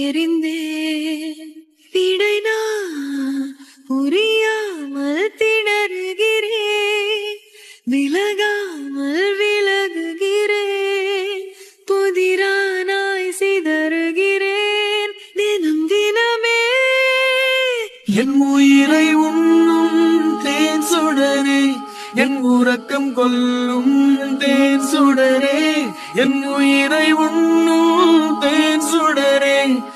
எறிந்தேன். விடை நான் புரியாமல் திணறுகிறேன். விலகாமல் விலகுகிறேன். புதிரானாய் சிதறுகிறேன். தினம் தினமே என் உயிரை உண்ணும் தேன் சுடரே, என் உறக்கம் கொல்லும் தேன் சுடரே, என் உயிரை உண்ணும் தேன் சுடரே.